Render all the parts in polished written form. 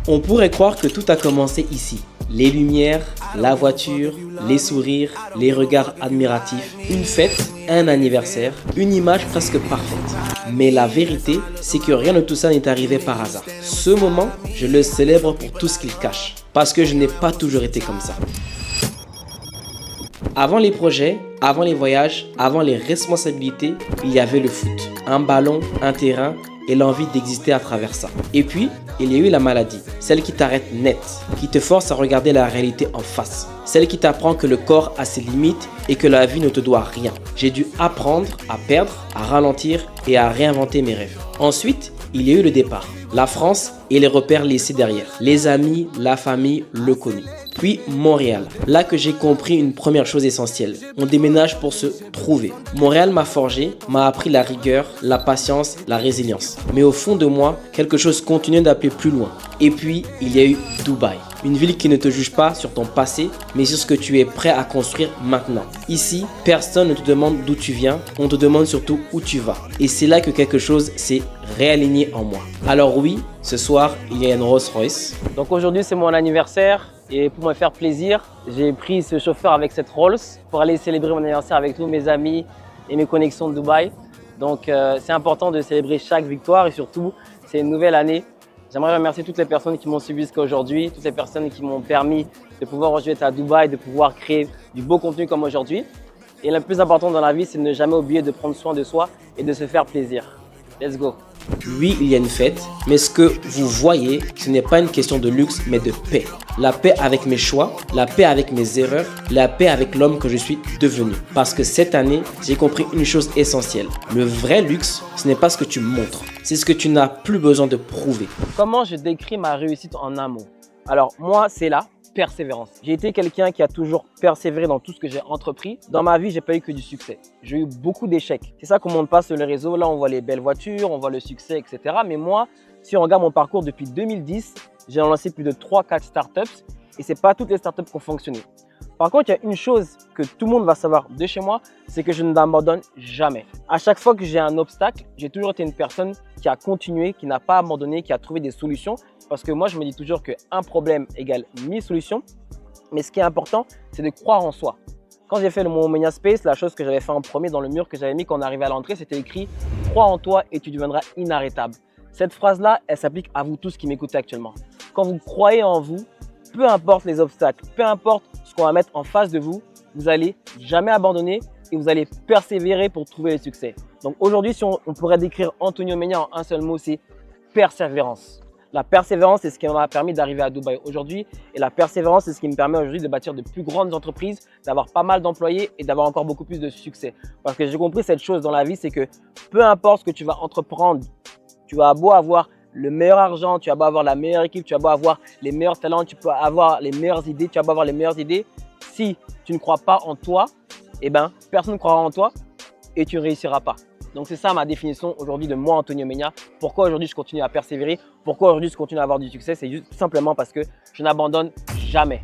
On pourrait croire que tout a commencé ici. Les lumières, la voiture, les sourires, les regards admiratifs, une fête, un anniversaire, une image presque parfaite. Mais la vérité, c'est que rien de tout ça n'est arrivé par hasard. Ce moment, je le célèbre pour tout ce qu'il cache. Parce que je n'ai pas toujours été comme ça. Avant les projets, avant les voyages, avant les responsabilités, il y avait le foot. Un ballon, un terrain et l'envie d'exister à travers ça. Et puis, il y a eu la maladie, celle qui t'arrête net, qui te force à regarder la réalité en face, celle qui t'apprend que le corps a ses limites et que la vie ne te doit rien. J'ai dû apprendre à perdre, à ralentir et à réinventer mes rêves. Ensuite, il y a eu le départ, la France et les repères laissés derrière, les amis, la famille, le connu. Puis Montréal, là que j'ai compris une première chose essentielle. On déménage pour se trouver. Montréal m'a forgé, m'a appris la rigueur, la patience, la résilience. Mais au fond de moi, quelque chose continuait d'appeler plus loin. Et puis, il y a eu Dubaï. Une ville qui ne te juge pas sur ton passé, mais sur ce que tu es prêt à construire maintenant. Ici, personne ne te demande d'où tu viens, on te demande surtout où tu vas. Et c'est là que quelque chose s'est réaligné en moi. Alors oui, ce soir, il y a une Rolls-Royce. Donc aujourd'hui, c'est mon anniversaire. Et pour me faire plaisir, j'ai pris ce chauffeur avec cette Rolls pour aller célébrer mon anniversaire avec tous mes amis et mes connexions de Dubaï. Donc c'est important de célébrer chaque victoire et surtout, c'est une nouvelle année. J'aimerais remercier toutes les personnes qui m'ont suivi jusqu'à aujourd'hui, toutes les personnes qui m'ont permis de pouvoir aujourd'hui être à Dubaï, de pouvoir créer du beau contenu comme aujourd'hui. Et le plus important dans la vie, c'est de ne jamais oublier de prendre soin de soi et de se faire plaisir. Let's go! Oui, il y a une fête, mais ce que vous voyez, ce n'est pas une question de luxe, mais de paix. La paix avec mes choix, la paix avec mes erreurs, la paix avec l'homme que je suis devenu. Parce que cette année, j'ai compris une chose essentielle. Le vrai luxe, ce n'est pas ce que tu montres, c'est ce que tu n'as plus besoin de prouver. Comment je décris ma réussite en un mot? Alors moi, c'est la persévérance. J'ai été quelqu'un qui a toujours persévéré dans tout ce que j'ai entrepris. Dans ma vie, j'ai pas eu que du succès. J'ai eu beaucoup d'échecs. C'est ça qu'on montre pas sur les réseaux. Là, on voit les belles voitures, on voit le succès, etc. Mais moi, si on regarde mon parcours depuis 2010, j'ai lancé plus de 3-4 startups et c'est pas toutes les startups qui ont fonctionné. Par contre, il y a une chose que tout le monde va savoir de chez moi, c'est que je ne m'abandonne jamais. À chaque fois que j'ai un obstacle, j'ai toujours été une personne qui a continué, qui n'a pas abandonné, qui a trouvé des solutions. Parce que moi, je me dis toujours qu'un problème égale 1000 solutions. Mais ce qui est important, c'est de croire en soi. Quand j'ai fait le Momenia Space, la chose que j'avais fait en premier dans le mur que j'avais mis quand on arrivait à l'entrée, c'était écrit « Crois en toi et tu deviendras inarrêtable ». Cette phrase-là, elle s'applique à vous tous qui m'écoutez actuellement. Quand vous croyez en vous, peu importe les obstacles, peu importe ce qu'on va mettre en face de vous, vous n'allez jamais abandonner et vous allez persévérer pour trouver le succès. Donc aujourd'hui, si on pourrait décrire Antonio Menia en un seul mot, c'est persévérance. La persévérance, c'est ce qui m'a permis d'arriver à Dubaï aujourd'hui. Et la persévérance, c'est ce qui me permet aujourd'hui de bâtir de plus grandes entreprises, d'avoir pas mal d'employés et d'avoir encore beaucoup plus de succès. Parce que j'ai compris cette chose dans la vie, c'est que peu importe ce que tu vas entreprendre, tu vas beau avoir le meilleur argent, tu vas beau avoir la meilleure équipe, tu vas beau avoir les meilleurs talents, tu peux avoir les meilleures idées, tu vas beau avoir les meilleures idées. Si tu ne crois pas en toi, eh ben, personne ne croira en toi et tu ne réussiras pas. Donc c'est ça ma définition aujourd'hui de moi, Antonio Menia. Pourquoi aujourd'hui je continue à persévérer? Pourquoi aujourd'hui je continue à avoir du succès? C'est juste tout simplement parce que je n'abandonne jamais.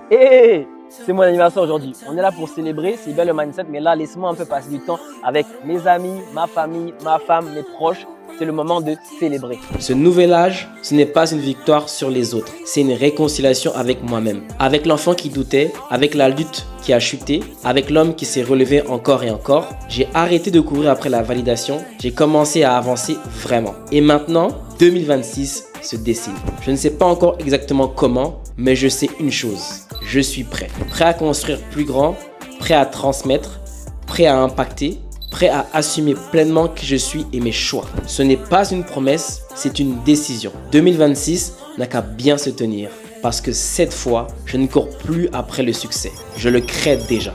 Et c'est mon anniversaire aujourd'hui. On est là pour célébrer, c'est bien le mindset, mais là laisse-moi un peu passer du temps avec mes amis, ma famille, ma femme, mes proches. C'est le moment de célébrer. Ce nouvel âge, ce n'est pas une victoire sur les autres, c'est une réconciliation avec moi-même. Avec l'enfant qui doutait, avec l'adulte qui a chuté, avec l'homme qui s'est relevé encore et encore. J'ai arrêté de courir après la validation, j'ai commencé à avancer vraiment. Et maintenant, 2026 se dessine. Je ne sais pas encore exactement comment, mais je sais une chose, je suis prêt. Prêt à construire plus grand, prêt à transmettre, prêt à impacter, prêt à assumer pleinement qui je suis et mes choix. Ce n'est pas une promesse, c'est une décision. 2026 n'a qu'à bien se tenir parce que cette fois, je ne cours plus après le succès. Je le crée déjà.